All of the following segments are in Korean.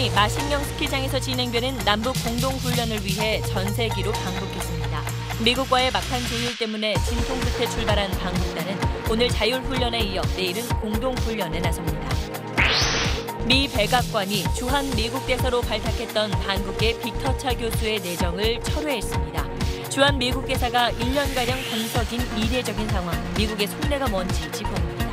대통령이 마식령 스키장에서 진행되는 남북 공동훈련을 위해 전세기로 방북했습니다. 미국과의 막판 조율 때문에 진통 끝에 출발한 방북단은 오늘 자율훈련에 이어 내일은 공동훈련에 나섭니다. 미 백악관이 주한 미국 대사로 발탁했던 한국의 빅터차 교수의 내정을 철회했습니다. 주한 미국 대사가 1년가량 공석인 이례적인 상황, 미국의 속내가 뭔지 짚어봅니다.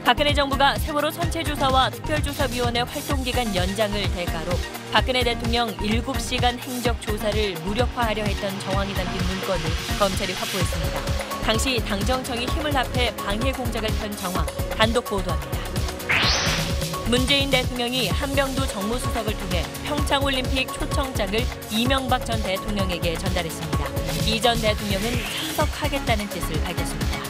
박근혜 정부가 세월호 선체조사와 특별조사위원회 활동기간 연장을 대가로 박근혜 대통령 7시간 행적조사를 무력화하려 했던 정황이 담긴 문건을 검찰이 확보했습니다. 당시 당정청이 힘을 합해 방해 공작을 편 정황, 단독 보도합니다. 문재인 대통령이 한병두 정무수석을 통해 평창올림픽 초청장을 이명박 전 대통령에게 전달했습니다. 이 전 대통령은 참석하겠다는 뜻을 밝혔습니다.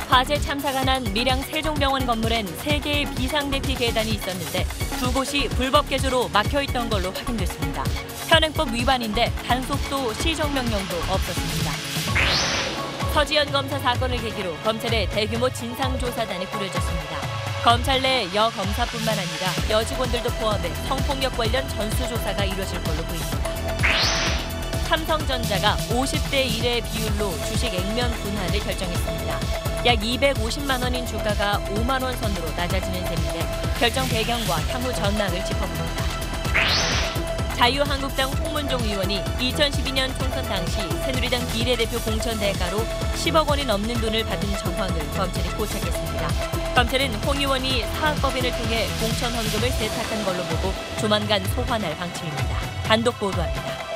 화재 참사가 난 밀양 세종병원 건물엔 3개의 비상대피 계단이 있었는데 2곳이 불법 개조로 막혀있던 걸로 확인됐습니다. 현행법 위반인데 단속도 시정명령도 없었습니다. 서지현 검사 사건을 계기로 검찰의 대규모 진상조사단이 꾸려졌습니다. 검찰 내 여검사뿐만 아니라 여직원들도 포함해 성폭력 관련 전수조사가 이루어질 걸로 보입니다. 삼성전자가 50대 1의 비율로 주식 액면 분할을 결정했습니다. 약 250만 원인 주가가 5만 원 선으로 낮아지는 셈인데 결정 배경과 향후 전망을 짚어봅니다. 자유한국당 홍문종 의원이 2012년 총선 당시 새누리당 비례대표 공천 대가로 10억 원이 넘는 돈을 받은 정황을 검찰이 포착했습니다. 검찰은 홍 의원이 사학법인을 통해 공천 헌금을 세탁한 걸로 보고 조만간 소환할 방침입니다. 단독 보도합니다.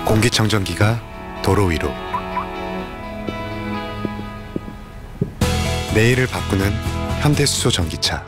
공기청정기가 도로 위로. 내일을 바꾸는 현대수소 전기차.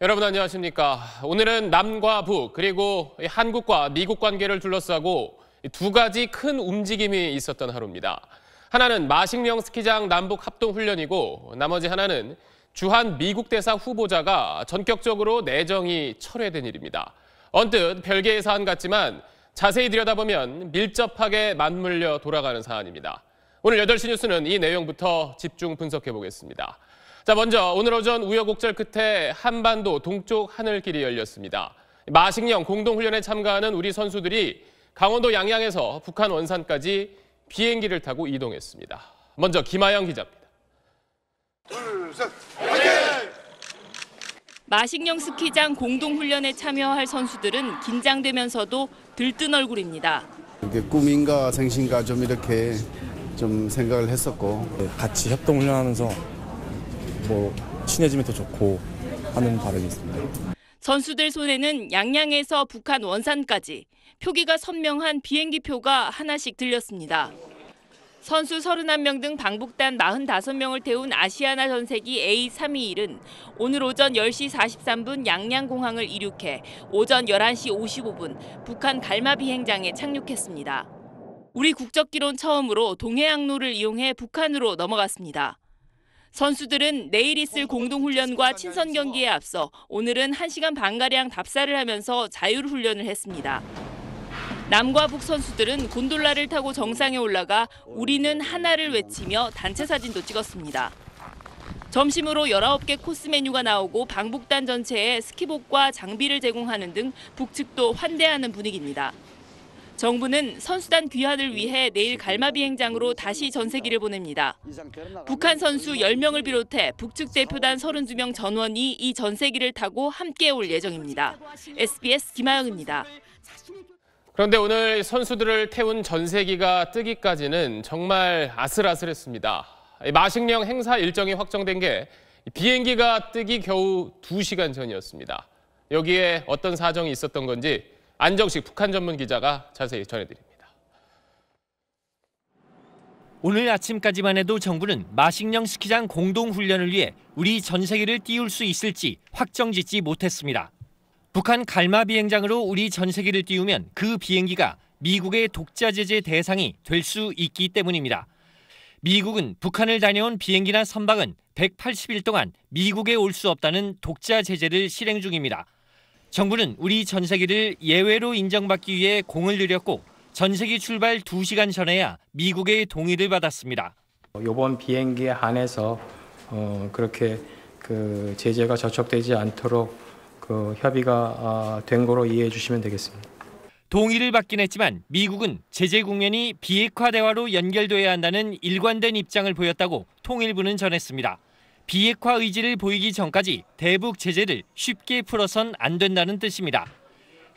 여러분 안녕하십니까. 오늘은 남과 북 그리고 한국과 미국 관계를 둘러싸고 두 가지 큰 움직임이 있었던 하루입니다. 하나는 마식령 스키장 남북 합동훈련이고 나머지 하나는 주한 미국 대사 후보자가 전격적으로 내정이 철회된 일입니다. 언뜻 별개의 사안 같지만 자세히 들여다보면 밀접하게 맞물려 돌아가는 사안입니다. 오늘 8시 뉴스는 이 내용부터 집중 분석해 보겠습니다. 자, 먼저 오늘 오전 우여곡절 끝에 한반도 동쪽 하늘길이 열렸습니다. 마식령 공동훈련에 참가하는 우리 선수들이 강원도 양양에서 북한 원산까지 비행기를 타고 이동했습니다. 먼저 김하영 기자입니다. 둘, 셋, 화이팅! 마식령 스키장 공동훈련에 참여할 선수들은 긴장되면서도 들뜬 얼굴입니다. 이게 꿈인가 생신가 좀 이렇게 좀 생각을 했었고 같이 협동훈련하면서 친해지면 더 좋고 하는 바람이 있습니다. 선수들 손에는 양양에서 북한 원산까지 표기가 선명한 비행기표가 하나씩 들렸습니다. 선수 31명 등 방북단 45명을 태운 아시아나 전세기 A321은 오늘 오전 10시 43분 양양공항을 이륙해 오전 11시 55분 북한 갈마 비행장에 착륙했습니다. 우리 국적기론 처음으로 동해항로를 이용해 북한으로 넘어갔습니다. 선수들은 내일 있을 공동훈련과 친선 경기에 앞서 오늘은 1시간 반가량 답사를 하면서 자율훈련을 했습니다. 남과 북 선수들은 곤돌라를 타고 정상에 올라가 우리는 하나를 외치며 단체 사진도 찍었습니다. 점심으로 19개 코스 메뉴가 나오고 방북단 전체에 스키복과 장비를 제공하는 등 북측도 환대하는 분위기입니다. 정부는 선수단 귀환을 위해 내일 갈마 비행장으로 다시 전세기를 보냅니다. 북한 선수 10명을 비롯해 북측 대표단 32명 전원이 이 전세기를 타고 함께 올 예정입니다. SBS 김하영입니다. 그런데 오늘 선수들을 태운 전세기가 뜨기까지는 정말 아슬아슬했습니다. 마식령 행사 일정이 확정된 게 비행기가 뜨기 겨우 2시간 전이었습니다. 여기에 어떤 사정이 있었던 건지 안정식 북한 전문 기자가 자세히 전해드립니다. 오늘 아침까지만 해도 정부는 마식령 스키장 공동훈련을 위해 우리 전세기를 띄울 수 있을지 확정짓지 못했습니다. 북한 갈마 비행장으로 우리 전세기를 띄우면 그 비행기가 미국의 독자 제재 대상이 될 수 있기 때문입니다. 미국은 북한을 다녀온 비행기나 선박은 180일 동안 미국에 올 수 없다는 독자 제재를 실행 중입니다. 정부는 우리 전세기를 예외로 인정받기 위해 공을 들였고 전세기 출발 2시간 전에야 미국의 동의를 받았습니다. 이번 비행기에 한해서 그렇게 그 제재가 저촉되지 않도록 그 협의가 된 거로 이해해 주시면 되겠습니다. 동의를 받긴 했지만 미국은 제재 국면이 비핵화 대화로 연결돼야 한다는 일관된 입장을 보였다고 통일부는 전했습니다. 비핵화 의지를 보이기 전까지 대북 제재를 쉽게 풀어선 안 된다는 뜻입니다.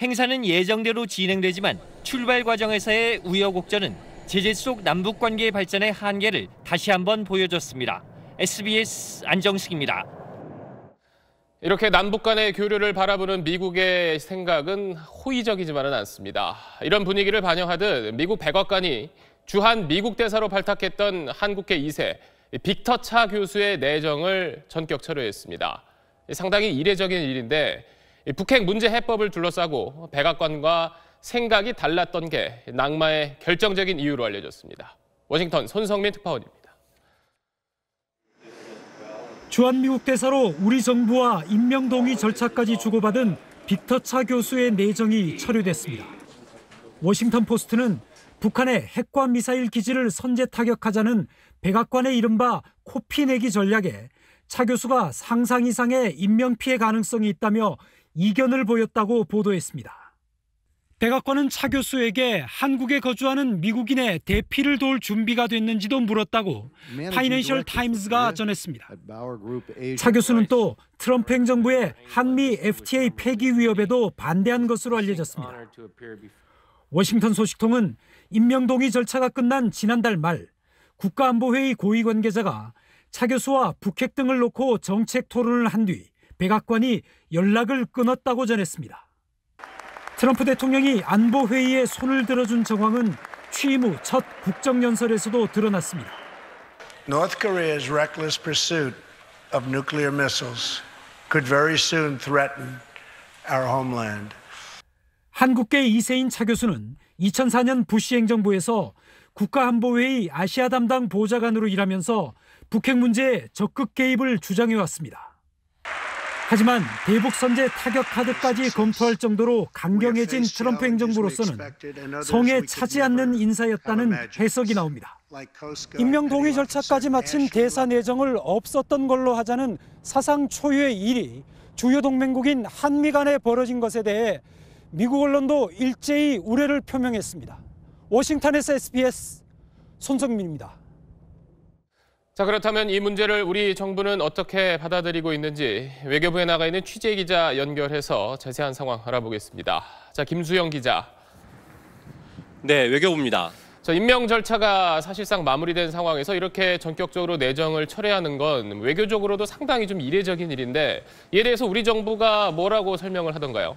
행사는 예정대로 진행되지만 출발 과정에서의 우여곡절은 제재 속 남북 관계 발전의 한계를 다시 한번 보여줬습니다. SBS 안정식입니다. 이렇게 남북 간의 교류를 바라보는 미국의 생각은 호의적이지만은 않습니다. 이런 분위기를 반영하듯 미국 백악관이 주한 미국 대사로 발탁했던 한국계 2세 빅터 차 교수의 내정을 전격 철회했습니다. 상당히 이례적인 일인데 북핵 문제 해법을 둘러싸고 백악관과 생각이 달랐던 게 낙마의 결정적인 이유로 알려졌습니다. 워싱턴 손성민 특파원입니다. 주한미국 대사로 우리 정부와 임명동의 절차까지 주고받은 빅터 차 교수의 내정이 철회됐습니다. 워싱턴 포스트는 북한의 핵과 미사일 기지를 선제 타격하자는 백악관의 이른바 코피 내기 전략에 차 교수가 상상 이상의 인명피해 가능성이 있다며 이견을 보였다고 보도했습니다. 백악관은 차 교수에게 한국에 거주하는 미국인의 대피를 도울 준비가 됐는지도 물었다고 파이낸셜 타임스가 전했습니다. 차 교수는 또 트럼프 행정부의 한미 FTA 폐기 위협에도 반대한 것으로 알려졌습니다. 워싱턴 소식통은 임명동의 절차가 끝난 지난달 말 국가안보회의 고위 관계자가 차 교수와 북핵 등을 놓고 정책 토론을 한 뒤 백악관이 연락을 끊었다고 전했습니다. 트럼프 대통령이 안보회의에 손을 들어준 정황은 취임 후 첫 국정연설에서도 드러났습니다. North Korea's reckless pursuit of nuclear missiles could very soon threaten our homeland. 한국계 2세인 차 교수는 2004년 부시 행정부에서 국가안보회의 아시아 담당 보좌관으로 일하면서 북핵 문제에 적극 개입을 주장해왔습니다. 하지만 대북 선제 타격 카드까지 검토할 정도로 강경해진 트럼프 행정부로서는 성에 차지 않는 인사였다는 해석이 나옵니다. 임명 동의 절차까지 마친 대사 내정을 없었던 걸로 하자는 사상 초유의 일이 주요 동맹국인 한미 간에 벌어진 것에 대해 미국 언론도 일제히 우려를 표명했습니다. 워싱턴에서 SBS 손성민입니다. 자, 그렇다면 이 문제를 우리 정부는 어떻게 받아들이고 있는지 외교부에 나가 있는 취재 기자 연결해서 자세한 상황 알아보겠습니다. 자, 김수영 기자. 네, 외교부입니다. 자, 임명 절차가 사실상 마무리된 상황에서 이렇게 전격적으로 내정을 철회하는 건 외교적으로도 상당히 좀 이례적인 일인데 이에 대해서 우리 정부가 뭐라고 설명을 하던가요?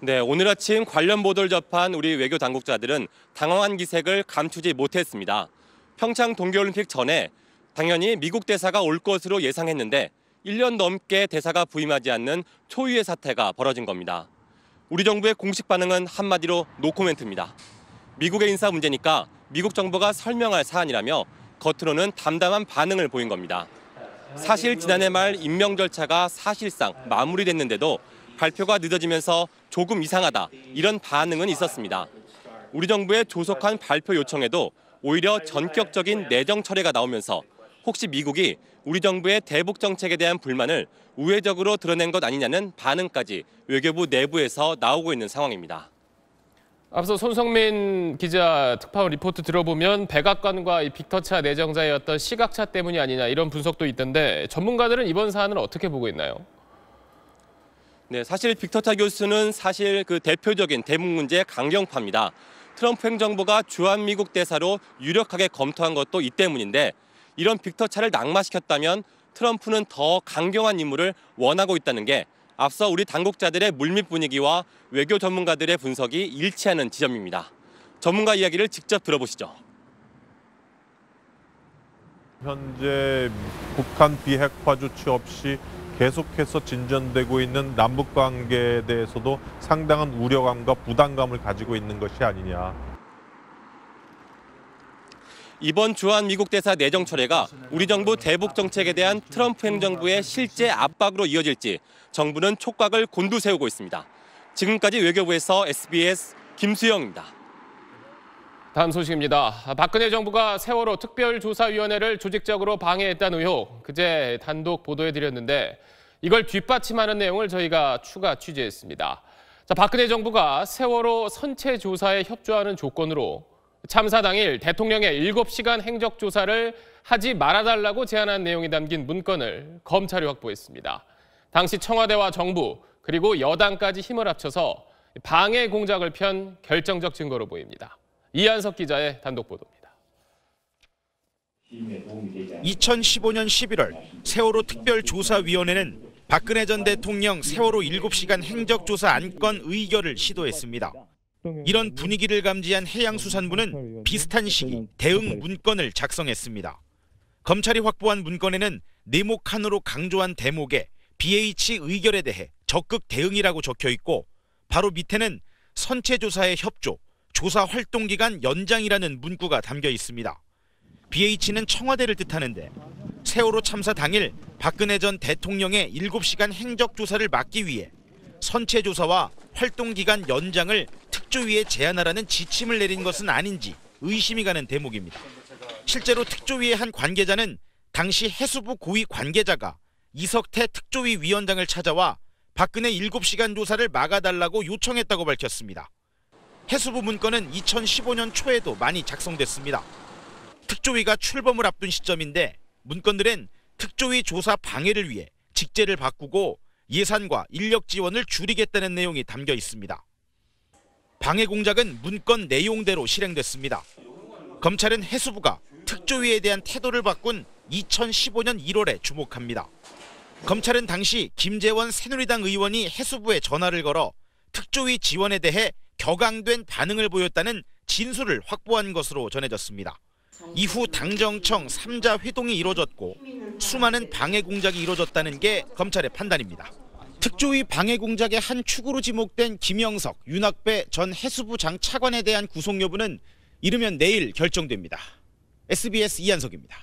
네, 오늘 아침 관련 보도를 접한 우리 외교 당국자들은 당황한 기색을 감추지 못했습니다. 평창 동계올림픽 전에 당연히 미국 대사가 올 것으로 예상했는데 1년 넘게 대사가 부임하지 않는 초유의 사태가 벌어진 겁니다. 우리 정부의 공식 반응은 한마디로 노코멘트입니다. 미국의 인사 문제니까 미국 정부가 설명할 사안이라며 겉으로는 담담한 반응을 보인 겁니다. 사실 지난해 말 임명 절차가 사실상 마무리됐는데도 발표가 늦어지면서 조금 이상하다 이런 반응은 있었습니다. 우리 정부의 조속한 발표 요청에도 오히려 전격적인 내정 철회가 나오면서 혹시 미국이 우리 정부의 대북 정책에 대한 불만을 우회적으로 드러낸 것 아니냐는 반응까지 외교부 내부에서 나오고 있는 상황입니다. 앞서 손성민 기자 특파원 리포트 들어보면 백악관과 이 빅터차 내정자의 어떤 시각차 때문이 아니냐 이런 분석도 있던데 전문가들은 이번 사안을 어떻게 보고 있나요? 네, 사실 빅터차 교수는 사실 그 대표적인 대북 문제의 강경파입니다. 트럼프 행정부가 주한미국 대사로 유력하게 검토한 것도 이 때문인데 이런 빅터차를 낙마시켰다면 트럼프는 더 강경한 임무를 원하고 있다는 게 앞서 우리 당국자들의 물밑 분위기와 외교 전문가들의 분석이 일치하는 지점입니다. 전문가 이야기를 직접 들어보시죠. 현재 북한 비핵화 조치 없이 계속해서 진전되고 있는 남북 관계에 대해서도 상당한 우려감과 부담감을 가지고 있는 것이 아니냐. 이번 주한미국 대사 내정 철회가 우리 정부 대북 정책에 대한 트럼프 행정부의 실제 압박으로 이어질지 정부는 촉각을 곤두세우고 있습니다. 지금까지 외교부에서 SBS 김수영입니다. 다음 소식입니다. 박근혜 정부가 세월호 특별조사위원회를 조직적으로 방해했다는 의혹, 그제 단독 보도해드렸는데 이걸 뒷받침하는 내용을 저희가 추가 취재했습니다. 박근혜 정부가 세월호 선체 조사에 협조하는 조건으로 참사 당일 대통령의 7시간 행적조사를 하지 말아달라고 제안한 내용이 담긴 문건을 검찰이 확보했습니다. 당시 청와대와 정부 그리고 여당까지 힘을 합쳐서 방해 공작을 편 결정적 증거로 보입니다. 이한석 기자의 단독 보도입니다. 2015년 11월 세월호 특별조사위원회는 박근혜 전 대통령 세월호 7시간 행적조사 안건 의결을 시도했습니다. 이런 분위기를 감지한 해양수산부는 비슷한 시기 대응 문건을 작성했습니다. 검찰이 확보한 문건에는 네모칸으로 강조한 대목에 BH 의결에 대해 적극 대응이라고 적혀 있고 바로 밑에는 선체조사의 협조, 조사 활동기간 연장이라는 문구가 담겨 있습니다. BH는 청와대를 뜻하는데 세월호 참사 당일 박근혜 전 대통령의 7시간 행적조사를 막기 위해 선체조사와 활동기간 연장을 특조위에 제안하라는 지침을 내린 것은 아닌지 의심이 가는 대목입니다. 실제로 특조위의 한 관계자는 당시 해수부 고위 관계자가 이석태 특조위 위원장을 찾아와 박근혜 7시간 조사를 막아달라고 요청했다고 밝혔습니다. 해수부 문건은 2015년 초에도 많이 작성됐습니다. 특조위가 출범을 앞둔 시점인데 문건들은 특조위 조사 방해를 위해 직제를 바꾸고 예산과 인력 지원을 줄이겠다는 내용이 담겨 있습니다. 방해 공작은 문건 내용대로 실행됐습니다. 검찰은 해수부가 특조위에 대한 태도를 바꾼 2015년 1월에 주목합니다. 검찰은 당시 김재원 새누리당 의원이 해수부에 전화를 걸어 특조위 지원에 대해 격앙된 반응을 보였다는 진술을 확보한 것으로 전해졌습니다. 이후 당정청 3자 회동이 이루어졌고 수많은 방해 공작이 이루어졌다는 게 검찰의 판단입니다. 특조위 방해 공작의 한 축으로 지목된 김영석, 윤학배 전 해수부 장 차관에 대한 구속 여부는 이르면 내일 결정됩니다. SBS 이한석입니다.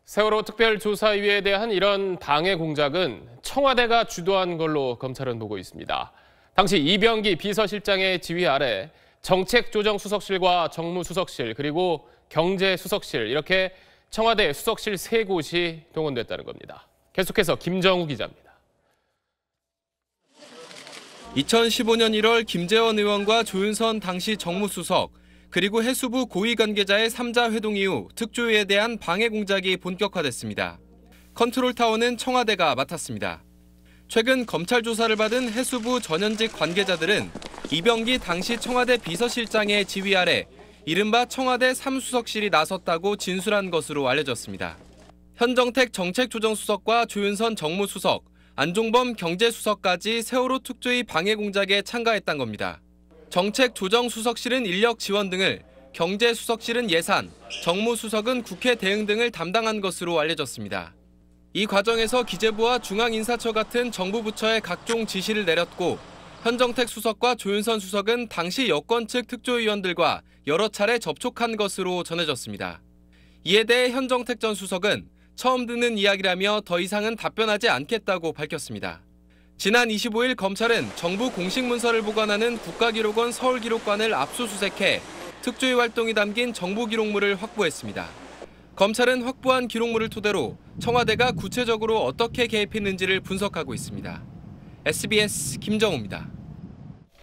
세월호 특별조사위에 대한 이런 방해 공작은 청와대가 주도한 걸로 검찰은 보고 있습니다. 당시 이병기 비서실장의 지휘 아래 정책조정수석실과 정무수석실 그리고 경제수석실 이렇게 청와대 수석실 3곳이 동원됐다는 겁니다. 계속해서 김정우 기자입니다. 2015년 1월 김재원 의원과 조윤선 당시 정무수석 그리고 해수부 고위 관계자의 3자 회동 이후 특조위에 대한 방해 공작이 본격화됐습니다. 컨트롤타워는 청와대가 맡았습니다. 최근 검찰 조사를 받은 해수부 전현직 관계자들은 이병기 당시 청와대 비서실장의 지휘 아래 이른바 청와대 3수석실이 나섰다고 진술한 것으로 알려졌습니다. 현정택 정책조정수석과 조윤선 정무수석, 안종범 경제수석까지 세월호 특조위 방해 공작에 참가했던 겁니다. 정책조정수석실은 인력 지원 등을, 경제수석실은 예산, 정무수석은 국회 대응 등을 담당한 것으로 알려졌습니다. 이 과정에서 기재부와 중앙인사처 같은 정부 부처에 각종 지시를 내렸고 현정택 수석과 조윤선 수석은 당시 여권 측 특조위원들과 여러 차례 접촉한 것으로 전해졌습니다. 이에 대해 현정택 전 수석은 처음 듣는 이야기라며 더 이상은 답변하지 않겠다고 밝혔습니다. 지난 25일 검찰은 정부 공식 문서를 보관하는 국가기록원 서울기록관을 압수수색해 특조위 활동이 담긴 정보 기록물을 확보했습니다. 검찰은 확보한 기록물을 토대로 청와대가 구체적으로 어떻게 개입했는지를 분석하고 있습니다. SBS 김정우입니다.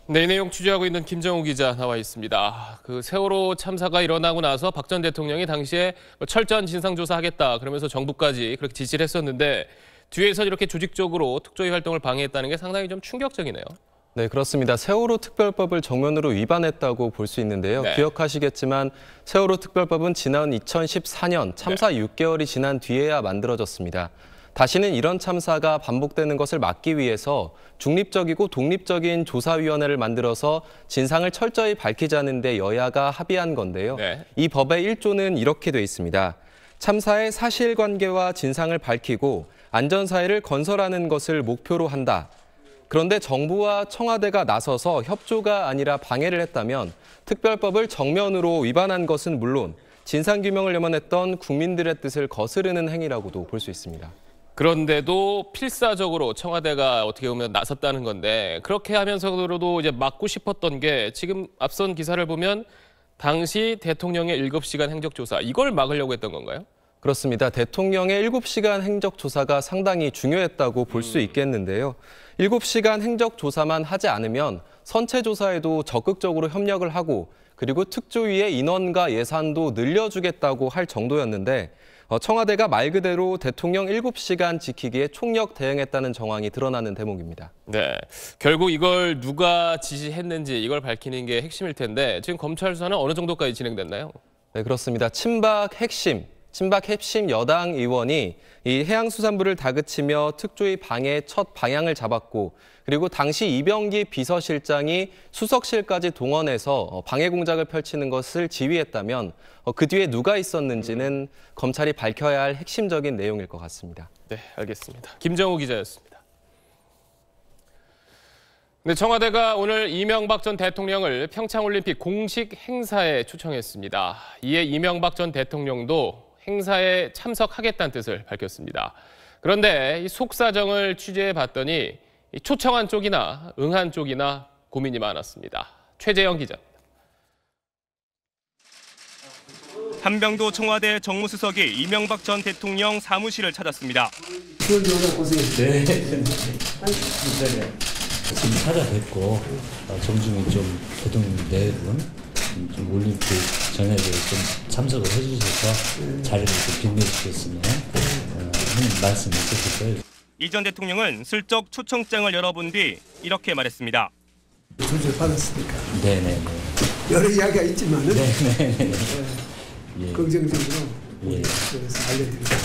네, 이 내용 취재하고 있는 김정우 기자 나와 있습니다. 그 세월호 참사가 일어나고 나서 박 전 대통령이 당시에 철저한 진상조사하겠다 그러면서 정부까지 그렇게 지시를 했었는데 뒤에서 이렇게 조직적으로 특조위 활동을 방해했다는 게 상당히 좀 충격적이네요. 네, 그렇습니다. 세월호 특별법을 정면으로 위반했다고 볼 수 있는데요. 네. 기억하시겠지만 세월호 특별법은 지난 2014년 참사 6개월이 지난 뒤에야 만들어졌습니다. 다시는 이런 참사가 반복되는 것을 막기 위해서 중립적이고 독립적인 조사위원회를 만들어서 진상을 철저히 밝히자는 데 여야가 합의한 건데요. 네. 이 법의 1조는 이렇게 돼 있습니다. 참사의 사실관계와 진상을 밝히고 안전사회를 건설하는 것을 목표로 한다. 그런데 정부와 청와대가 나서서 협조가 아니라 방해를 했다면 특별법을 정면으로 위반한 것은 물론 진상규명을 염원했던 국민들의 뜻을 거스르는 행위라고도 볼 수 있습니다. 그런데도 필사적으로 청와대가 어떻게 보면 나섰다는 건데 그렇게 하면서도 이제 막고 싶었던 게 지금 앞선 기사를 보면 당시 대통령의 7시간 행적조사, 이걸 막으려고 했던 건가요? 그렇습니다. 대통령의 7시간 행적조사가 상당히 중요했다고 볼 수 있겠는데요. 7시간 행적조사만 하지 않으면 선체조사에도 적극적으로 협력을 하고 그리고 특조위의 인원과 예산도 늘려주겠다고 할 정도였는데 청와대가 말 그대로 대통령 7시간 지키기에 총력 대응했다는 정황이 드러나는 대목입니다. 네, 결국 이걸 누가 지시했는지 이걸 밝히는 게 핵심일 텐데 지금 검찰 수사는 어느 정도까지 진행됐나요? 네, 그렇습니다. 친박 핵심 여당 의원이 이 해양수산부를 다그치며 특조위 방해 첫 방향을 잡았고 그리고 당시 이병기 비서실장이 수석실까지 동원해서 방해 공작을 펼치는 것을 지휘했다면 그 뒤에 누가 있었는지는 검찰이 밝혀야 할 핵심적인 내용일 것 같습니다. 네, 알겠습니다. 김정우 기자였습니다. 네, 청와대가 오늘 이명박 전 대통령을 평창올림픽 공식 행사에 초청했습니다. 이에 이명박 전 대통령도 행사에 참석하겠다는 뜻을 밝혔습니다. 그런데 이 속사정을 취재해봤더니 초청한 쪽이나 응한 쪽이나 고민이 많았습니다. 최재영 기자입니다. 한병도 청와대 정무수석이 이명박 전 대통령 사무실을 찾았습니다. 네. 지금 찾아뵙고 정중히 좀 대통령 네 분 좀 올림픽 전액에 좀 참석을 해주셔서 자리를 좀 빛내주셨으면 하는 말씀을 드릴 거예요. 이 전 대통령은 슬쩍 초청장을 열어본 뒤 이렇게 말했습니다. 조절 받았으니까. 네네네. 여러 이야기가 있지만은. 네네네. 예. 긍정적으로. 예. 그래서 알려드립니다.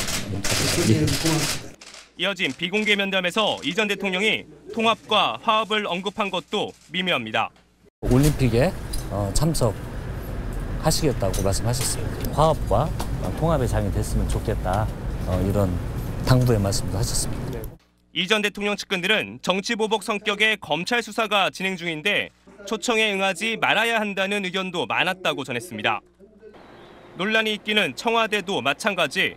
고맙습니다. 이어진 비공개 면담에서 이 전 대통령이 통합과 화합을 언급한 것도 미묘합니다. 올림픽에 참석하시겠다고 말씀하셨어요. 화합과 통합의 장이 됐으면 좋겠다. 이런 당부의 말씀도 하셨습니다. 이 전 대통령 측근들은 정치보복 성격의 검찰 수사가 진행 중인데 초청에 응하지 말아야 한다는 의견도 많았다고 전했습니다. 논란이 있기는 청와대도 마찬가지.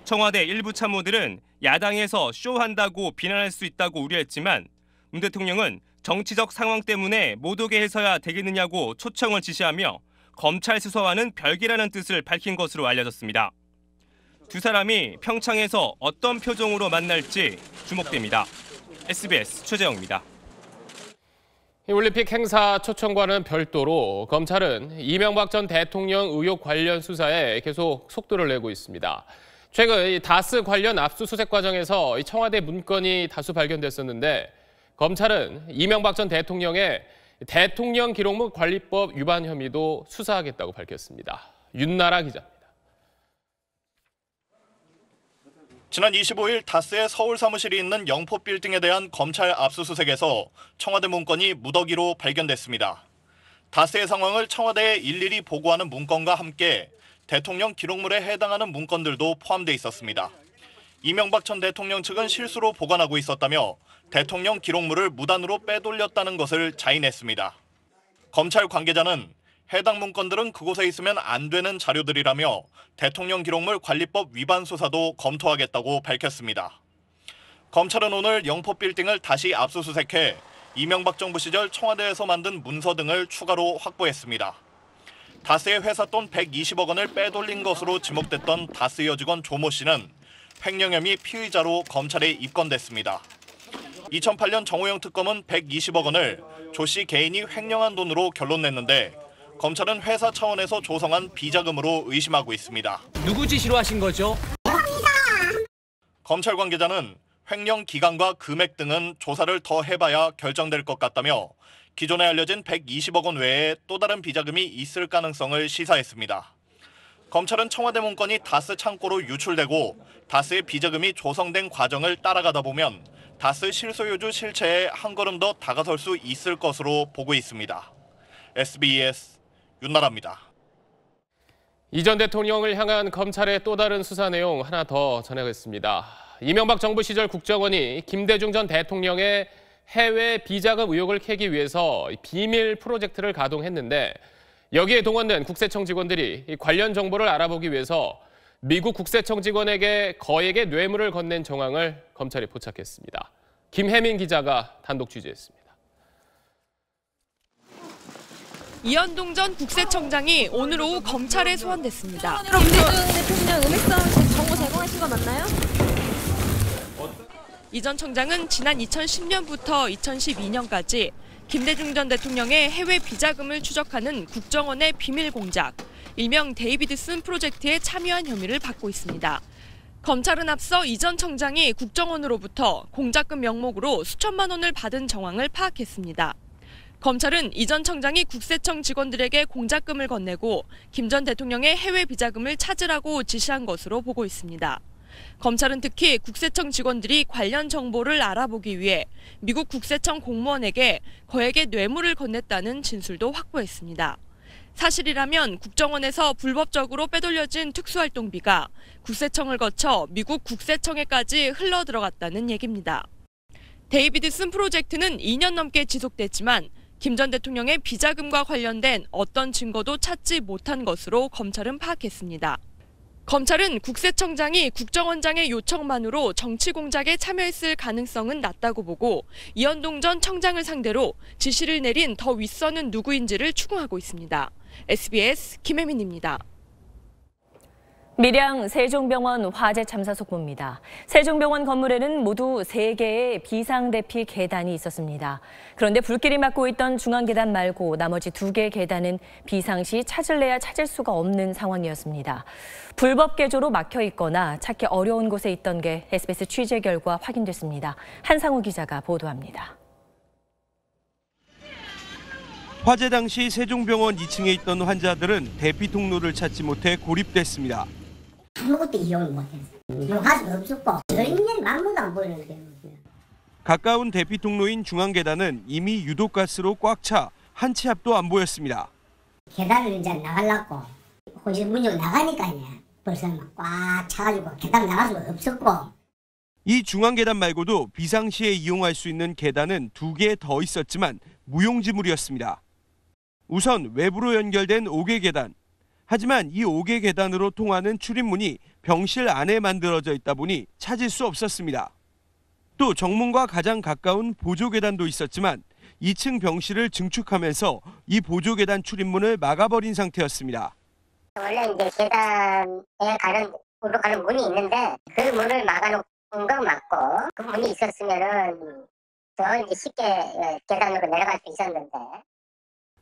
청와대 일부 참모들은 야당에서 쇼한다고 비난할 수 있다고 우려했지만 문 대통령은 정치적 상황 때문에 못 오게 해서야 되겠느냐고 초청을 지시하며 검찰 수사와는 별개라는 뜻을 밝힌 것으로 알려졌습니다. 두 사람이 평창에서 어떤 표정으로 만날지 주목됩니다. SBS 최재영입니다. 올림픽 행사 초청과는 별도로 검찰은 이명박 전 대통령 의혹 관련 수사에 계속 속도를 내고 있습니다. 최근 다스 관련 압수수색 과정에서 청와대 문건이 다수 발견됐었는데 검찰은 이명박 전 대통령의 대통령 기록물 관리법 위반 혐의도 수사하겠다고 밝혔습니다. 윤나라 기자입니다. 지난 25일 다스의 서울 사무실이 있는 영포 빌딩에 대한 검찰 압수수색에서 청와대 문건이 무더기로 발견됐습니다. 다스의 상황을 청와대에 일일이 보고하는 문건과 함께 대통령 기록물에 해당하는 문건들도 포함돼 있었습니다. 이명박 전 대통령 측은 실수로 보관하고 있었다며 대통령 기록물을 무단으로 빼돌렸다는 것을 자인했습니다. 검찰 관계자는 해당 문건들은 그곳에 있으면 안 되는 자료들이라며 대통령 기록물 관리법 위반 수사도 검토하겠다고 밝혔습니다. 검찰은 오늘 영포 빌딩을 다시 압수수색해 이명박 정부 시절 청와대에서 만든 문서 등을 추가로 확보했습니다. 다스의 회사 돈 120억 원을 빼돌린 것으로 지목됐던 다스 여직원 조모 씨는 횡령 혐의 피의자로 검찰에 입건됐습니다. 2008년 정호영 특검은 120억 원을 조 씨 개인이 횡령한 돈으로 결론냈는데 검찰은 회사 차원에서 조성한 비자금으로 의심하고 있습니다. 누구 지시로 하신 거죠? 검찰 관계자는 횡령 기간과 금액 등은 조사를 더 해봐야 결정될 것 같다며 기존에 알려진 120억 원 외에 또 다른 비자금이 있을 가능성을 시사했습니다. 검찰은 청와대 문건이 다스 창고로 유출되고 다스의 비자금이 조성된 과정을 따라가다 보면 다스 실소유주 실체에 한 걸음 더 다가설 수 있을 것으로 보고 있습니다. SBS 윤나라입니다. 이 전 대통령을 향한 검찰의 또 다른 수사 내용 하나 더 전하겠습니다. 이명박 정부 시절 국정원이 김대중 전 대통령의 해외 비자금 의혹을 캐기 위해서 비밀 프로젝트를 가동했는데 여기에 동원된 국세청 직원들이 관련 정보를 알아보기 위해서 미국 국세청 직원에게 거액의 뇌물을 건넨 정황을 검찰이 포착했습니다. 김혜민 기자가 단독 취재했습니다. 이현동 전 국세청장이 오늘 오후 검찰에 소환됐습니다. 김대중 대통령 음액성 정보 제공하신 거 맞나요? 이 전 청장은 지난 2010년부터 2012년까지 김대중 전 대통령의 해외 비자금을 추적하는 국정원의 비밀 공작, 일명 데이비드슨 프로젝트에 참여한 혐의를 받고 있습니다. 검찰은 앞서 이 전 청장이 국정원으로부터 공작금 명목으로 수천만 원을 받은 정황을 파악했습니다. 검찰은 이 전 청장이 국세청 직원들에게 공작금을 건네고 김 전 대통령의 해외 비자금을 찾으라고 지시한 것으로 보고 있습니다. 검찰은 특히 국세청 직원들이 관련 정보를 알아보기 위해 미국 국세청 공무원에게 거액의 뇌물을 건넸다는 진술도 확보했습니다. 사실이라면 국정원에서 불법적으로 빼돌려진 특수활동비가 국세청을 거쳐 미국 국세청에까지 흘러들어갔다는 얘기입니다. 데이비드슨 프로젝트는 2년 넘게 지속됐지만 김 전 대통령의 비자금과 관련된 어떤 증거도 찾지 못한 것으로 검찰은 파악했습니다. 검찰은 국세청장이 국정원장의 요청만으로 정치 공작에 참여했을 가능성은 낮다고 보고 이현동 전 청장을 상대로 지시를 내린 더 윗선은 누구인지를 추궁하고 있습니다. SBS 김혜민입니다. 밀양 세종병원 화재 참사 속보입니다. 세종병원 건물에는 모두 3개의 비상대피 계단이 있었습니다. 그런데 불길이 막고 있던 중앙계단 말고 나머지 2개의 계단은 비상시 찾을래야 찾을 수가 없는 상황이었습니다. 불법 개조로 막혀 있거나 찾기 어려운 곳에 있던 게 SBS 취재 결과 확인됐습니다. 한상우 기자가 보도합니다. 화재 당시 세종병원 2층에 있던 환자들은 대피 통로를 찾지 못해 고립됐습니다. 아무것도 이용을 못했어요. 이용할 수도 없었고 저희는 아무도 안 보이는데요. 가까운 대피 통로인 중앙계단은 이미 유독가스로 꽉 차 한 치 앞도 안 보였습니다. 계단을 이제 나가려고 혹시 문 열고 나가니까요. 벌써 막 꽉 차가지고 계단 나갈 수가 없었고. 이 중앙계단 말고도 비상시에 이용할 수 있는 계단은 2개 더 있었지만 무용지물이었습니다. 우선 외부로 연결된 5개 계단. 하지만 이 5개 계단으로 통하는 출입문이 병실 안에 만들어져 있다 보니 찾을 수 없었습니다. 또 정문과 가장 가까운 보조계단도 있었지만 2층 병실을 증축하면서 이 보조계단 출입문을 막아버린 상태였습니다. 원래 이제 계단에 가는 문이 있는데 그 문을 막아놓은 건 맞고 그 문이 있었으면은 더 이제 쉽게 계단으로 내려갈 수 있었는데.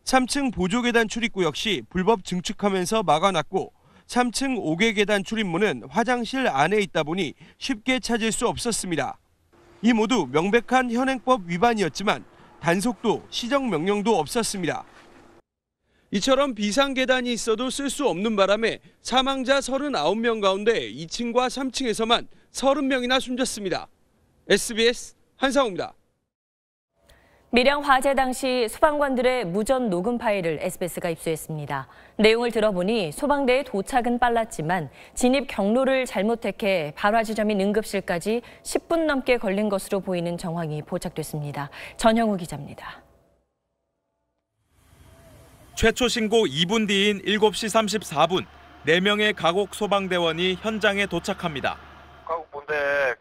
3층 보조계단 출입구 역시 불법 증축하면서 막아놨고 3층 5개 계단 출입문은 화장실 안에 있다 보니 쉽게 찾을 수 없었습니다. 이 모두 명백한 현행법 위반이었지만 단속도 시정명령도 없었습니다. 이처럼 비상계단이 있어도 쓸 수 없는 바람에 사망자 39명 가운데 2층과 3층에서만 30명이나 숨졌습니다. SBS 한상우입니다. 밀양 화재 당시 소방관들의 무전 녹음 파일을 SBS가 입수했습니다. 내용을 들어보니 소방대의 도착은 빨랐지만 진입 경로를 잘못 택해 발화 지점인 응급실까지 10분 넘게 걸린 것으로 보이는 정황이 포착됐습니다. 전형우 기자입니다. 최초 신고 2분 뒤인 7시 34분, 4명의 가곡 소방대원이 현장에 도착합니다. 가곡 본데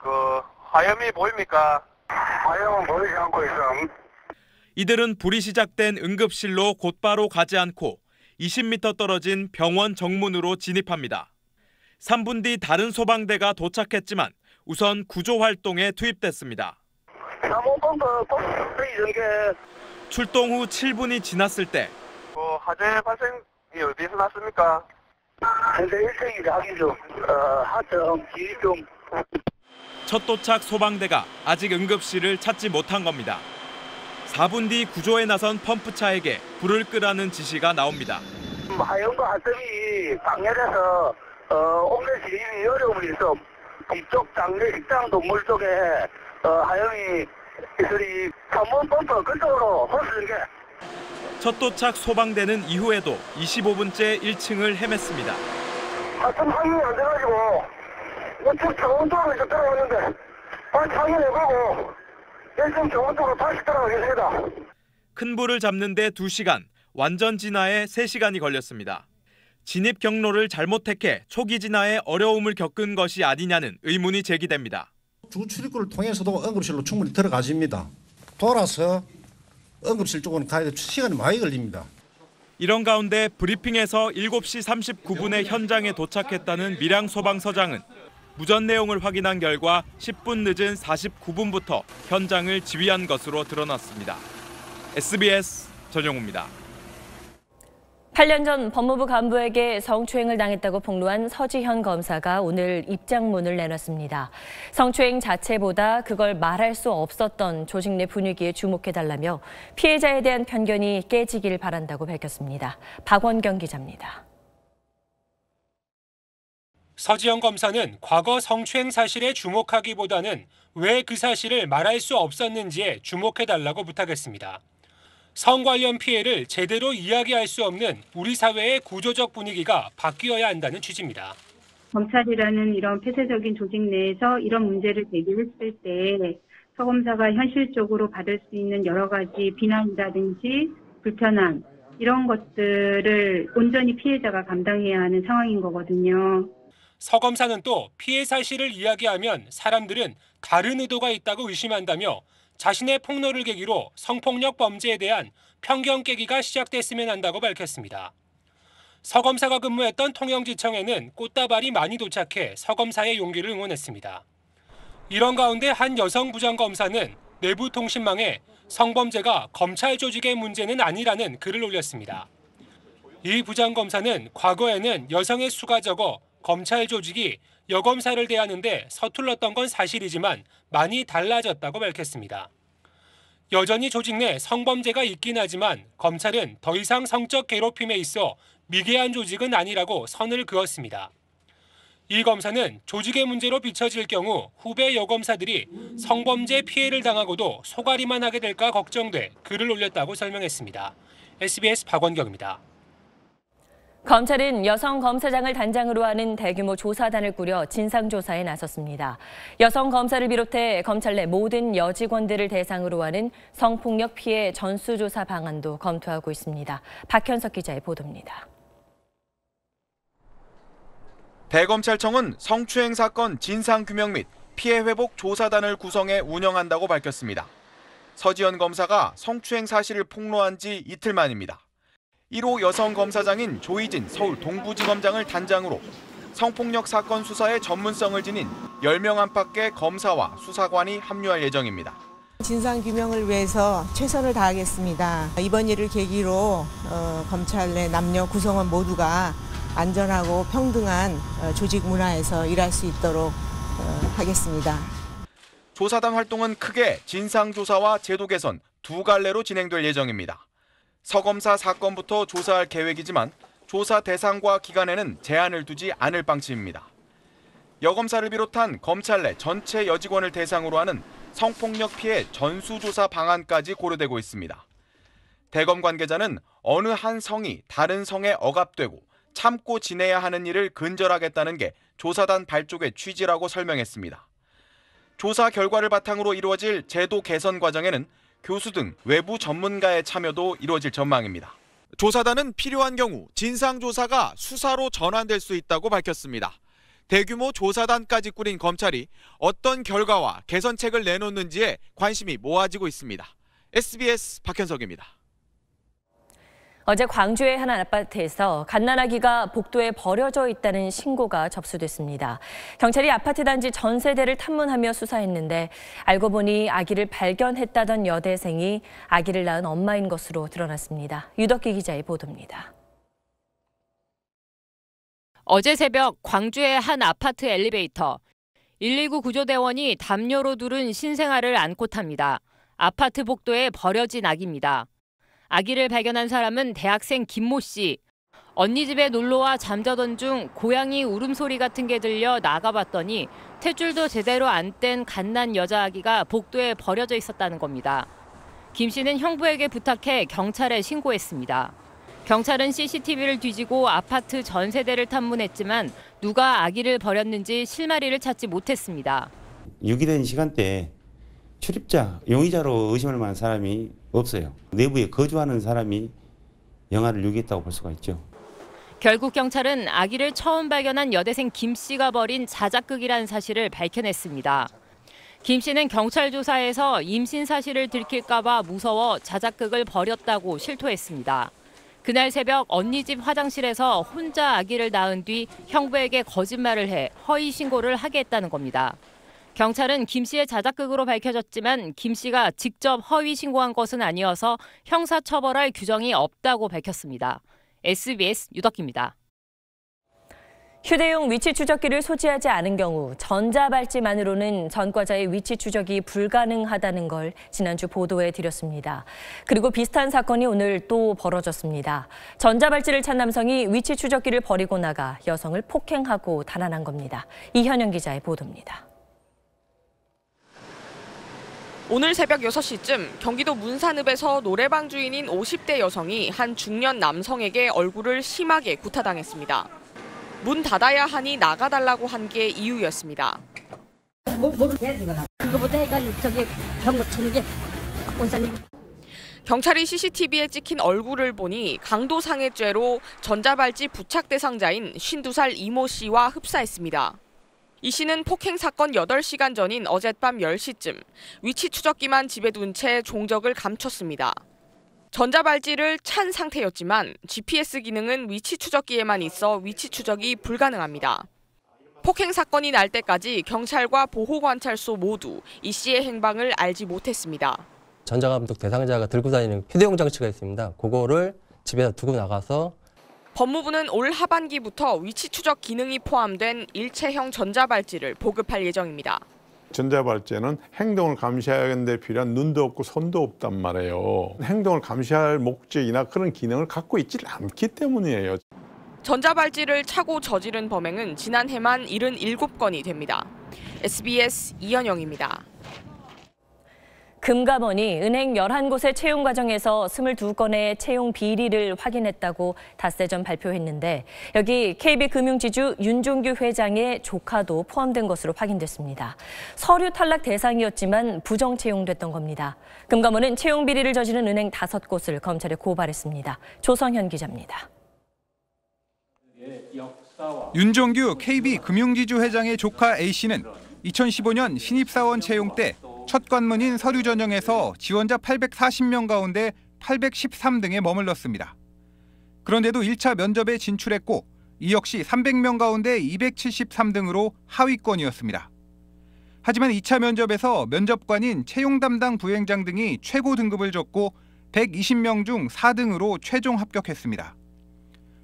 화염이 보입니까? 화염은 보이지 않고 있음. 이들은 불이 시작된 응급실로 곧바로 가지 않고 20m 떨어진 병원 정문으로 진입합니다. 3분 뒤 다른 소방대가 도착했지만 우선 구조 활동에 투입됐습니다. 출동 후 7분이 지났을 때 화재 발생이 어디서 났습니까? 현재 1층이 확인 중, 하청 지휘 중. 첫 도착 소방대가 아직 응급실을 찾지 못한 겁니다. 4분 뒤 구조에 나선 펌프차에게 불을 끄라는 지시가 나옵니다. 화염과 화성이 방열해서 옮겨 진입이 어려움이 있어 뒤쪽 장례 식당 동물 쪽에 화염이 있으니 3번 펌프 그쪽으로 홀수는 게. 첫 도착 소방대는 이후에도 25분째 1층을 헤맸습니다. 하여튼 확인이 안 돼가지고 우측 정원 쪽으로 이제 들어갔는데 다시 확인해보고 1층 정원 쪽으로 다시 들어가겠습니다. 큰 불을 잡는 데 2시간, 완전 진화에 3시간이 걸렸습니다. 진입 경로를 잘못 택해 초기 진화에 어려움을 겪은 것이 아니냐는 의문이 제기됩니다. 주 출입구를 통해서도 응급실로 충분히 들어가집니다. 돌아서 응급실 쪽으로 가야 돼 시간이 많이 걸립니다. 이런 가운데 브리핑에서 7시 39분에 현장에 도착했다는 밀양 소방서장은 무전 내용을 확인한 결과 10분 늦은 49분부터 현장을 지휘한 것으로 드러났습니다. SBS 전영우입니다. 8년 전 법무부 간부에게 성추행을 당했다고 폭로한 서지현 검사가 오늘 입장문을 내놨습니다. 성추행 자체보다 그걸 말할 수 없었던 조직 내 분위기에 주목해달라며 피해자에 대한 편견이 깨지길 바란다고 밝혔습니다. 박원경 기자입니다. 서지현 검사는 과거 성추행 사실에 주목하기보다는 왜 그 사실을 말할 수 없었는지에 주목해달라고 부탁했습니다. 성 관련 피해를 제대로 이야기할 수 없는 우리 사회의 구조적 분위기가 바뀌어야 한다는 취지입니다. 검찰이라는 이런 폐쇄적인 조직 내에서 이런 문제를 제기했을 때 서 검사가 현실적으로 받을 수 있는 여러 가지 비난이라든지 불편함 이런 것들을 온전히 피해자가 감당해야 하는 상황인 거거든요. 서 검사는 또 피해 사실을 이야기하면 사람들은 다른 의도가 있다고 의심한다며 자신의 폭로를 계기로 성폭력 범죄에 대한 편견 깨기가 시작됐으면 한다고 밝혔습니다. 서 검사가 근무했던 통영지청에는 꽃다발이 많이 도착해 서 검사의 용기를 응원했습니다. 이런 가운데 한 여성 부장검사는 내부 통신망에 성범죄가 검찰 조직의 문제는 아니라는 글을 올렸습니다. 이 부장검사는 과거에는 여성의 수가 적어 검찰 조직이 여검사를 대하는데 서툴렀던 건 사실이지만 많이 달라졌다고 밝혔습니다. 여전히 조직 내 성범죄가 있긴 하지만 검찰은 더 이상 성적 괴롭힘에 있어 미개한 조직은 아니라고 선을 그었습니다. 이 검사는 조직의 문제로 비춰질 경우 후배 여검사들이 성범죄 피해를 당하고도 소가리만 하게 될까 걱정돼 글을 올렸다고 설명했습니다. SBS 박원경입니다. 검찰은 여성 검사장을 단장으로 하는 대규모 조사단을 꾸려 진상조사에 나섰습니다. 여성 검사를 비롯해 검찰 내 모든 여직원들을 대상으로 하는 성폭력 피해 전수조사 방안도 검토하고 있습니다. 박현석 기자의 보도입니다. 대검찰청은 성추행 사건 진상규명 및 피해 회복 조사단을 구성해 운영한다고 밝혔습니다. 서지현 검사가 성추행 사실을 폭로한 지 이틀 만입니다. 1호 여성 검사장인 조희진 서울 동부지검장을 단장으로 성폭력 사건 수사에 전문성을 지닌 10명 안팎의 검사와 수사관이 합류할 예정입니다. 진상규명을 위해서 최선을 다하겠습니다. 이번 일을 계기로 검찰 내 남녀 구성원 모두가 안전하고 평등한 조직 문화에서 일할 수 있도록 하겠습니다. 조사단 활동은 크게 진상조사와 제도 개선 두 갈래로 진행될 예정입니다. 서 검사 사건부터 조사할 계획이지만 조사 대상과 기간에는 제한을 두지 않을 방침입니다. 여검사를 비롯한 검찰 내 전체 여직원을 대상으로 하는 성폭력 피해 전수조사 방안까지 고려되고 있습니다. 대검 관계자는 어느 한 성이 다른 성에 억압되고 참고 지내야 하는 일을 근절하겠다는 게 조사단 발족의 취지라고 설명했습니다. 조사 결과를 바탕으로 이루어질 제도 개선 과정에는 교수 등 외부 전문가의 참여도 이루어질 전망입니다. 조사단은 필요한 경우 진상조사가 수사로 전환될 수 있다고 밝혔습니다. 대규모 조사단까지 꾸린 검찰이 어떤 결과와 개선책을 내놓는지에 관심이 모아지고 있습니다. SBS 박현석입니다. 어제 광주의 한 아파트에서 갓난아기가 복도에 버려져 있다는 신고가 접수됐습니다. 경찰이 아파트 단지 전세대를 탐문하며 수사했는데 알고 보니 아기를 발견했다던 여대생이 아기를 낳은 엄마인 것으로 드러났습니다. 유덕기 기자의 보도입니다. 어제 새벽 광주의 한 아파트 엘리베이터. 119 구조대원이 담요로 두른 신생아를 안고 탑니다. 아파트 복도에 버려진 아기입니다. 아기를 발견한 사람은 대학생 김모 씨. 언니 집에 놀러와 잠자던 중 고양이 울음소리 같은 게 들려 나가봤더니 탯줄도 제대로 안 뗀 갓난 여자아기가 복도에 버려져 있었다는 겁니다. 김 씨는 형부에게 부탁해 경찰에 신고했습니다. 경찰은 CCTV를 뒤지고 아파트 전세대를 탐문했지만 누가 아기를 버렸는지 실마리를 찾지 못했습니다. 유기된 시간대에 출입자, 용의자로 의심할 만한 사람이 없어요. 내부에 거주하는 사람이 영아를 유기했다고 볼 수가 있죠. 결국 경찰은 아기를 처음 발견한 여대생 김 씨가 버린 자작극이라는 사실을 밝혀냈습니다. 김 씨는 경찰 조사에서 임신 사실을 들킬까 봐 무서워 자작극을 벌였다고 실토했습니다. 그날 새벽 언니 집 화장실에서 혼자 아기를 낳은 뒤 형부에게 거짓말을 해 허위 신고를 하게 했다는 겁니다. 경찰은 김 씨의 자작극으로 밝혀졌지만 김 씨가 직접 허위 신고한 것은 아니어서 형사처벌할 규정이 없다고 밝혔습니다. SBS 유덕기입니다. 휴대용 위치 추적기를 소지하지 않은 경우 전자발찌만으로는 전과자의 위치 추적이 불가능하다는 걸 지난주 보도해 드렸습니다. 그리고 비슷한 사건이 오늘 또 벌어졌습니다. 전자발찌를 찬 남성이 위치 추적기를 버리고 나가 여성을 폭행하고 달아난 겁니다. 이현영 기자의 보도입니다. 오늘 새벽 6시쯤 경기도 문산읍에서 노래방 주인인 50대 여성이 한 중년 남성에게 얼굴을 심하게 구타당했습니다. 문 닫아야 하니 나가달라고 한 게 이유였습니다. 그거보다 헷갈리 저기 경고 치는 게 원산님. 경찰이 CCTV에 찍힌 얼굴을 보니 강도상해죄로 전자발찌 부착 대상자인 52살 이모 씨와 흡사했습니다. 이 씨는 폭행 사건 8시간 전인 어젯밤 10시쯤 위치 추적기만 집에 둔 채 종적을 감췄습니다. 전자발찌를 찬 상태였지만 GPS 기능은 위치 추적기에만 있어 위치 추적이 불가능합니다. 폭행 사건이 날 때까지 경찰과 보호관찰소 모두 이 씨의 행방을 알지 못했습니다. 전자감독 대상자가 들고 다니는 휴대용 장치가 있습니다. 그거를 집에다 두고 나가서 법무부는 올 하반기부터 위치 추적 기능이 포함된 일체형 전자발찌를 보급할 예정입니다. 전자발찌는 행동을 감시하는 데 필요한 눈도 없고 손도 없단 말이에요. 행동을 감시할 목적이나 그런 기능을 갖고 있지 않기 때문이에요. 전자발찌를 차고 저지른 범행은 지난해만 77건이 됩니다. SBS 이현영입니다. 금감원이 은행 11곳의 채용 과정에서 22건의 채용 비리를 확인했다고 닷새 전 발표했는데 여기 KB금융지주 윤종규 회장의 조카도 포함된 것으로 확인됐습니다. 서류 탈락 대상이었지만 부정 채용됐던 겁니다. 금감원은 채용 비리를 저지른 은행 5곳을 검찰에 고발했습니다. 조성현 기자입니다. 윤종규 KB금융지주 회장의 조카 A씨는 2015년 신입사원 채용 때 첫 관문인 서류 전형에서 지원자 840명 가운데 813등에 머물렀습니다. 그런데도 1차 면접에 진출했고 이 역시 300명 가운데 273등으로 하위권이었습니다. 하지만 2차 면접에서 면접관인 채용 담당 부행장 등이 최고 등급을 줬고 120명 중 4등으로 최종 합격했습니다.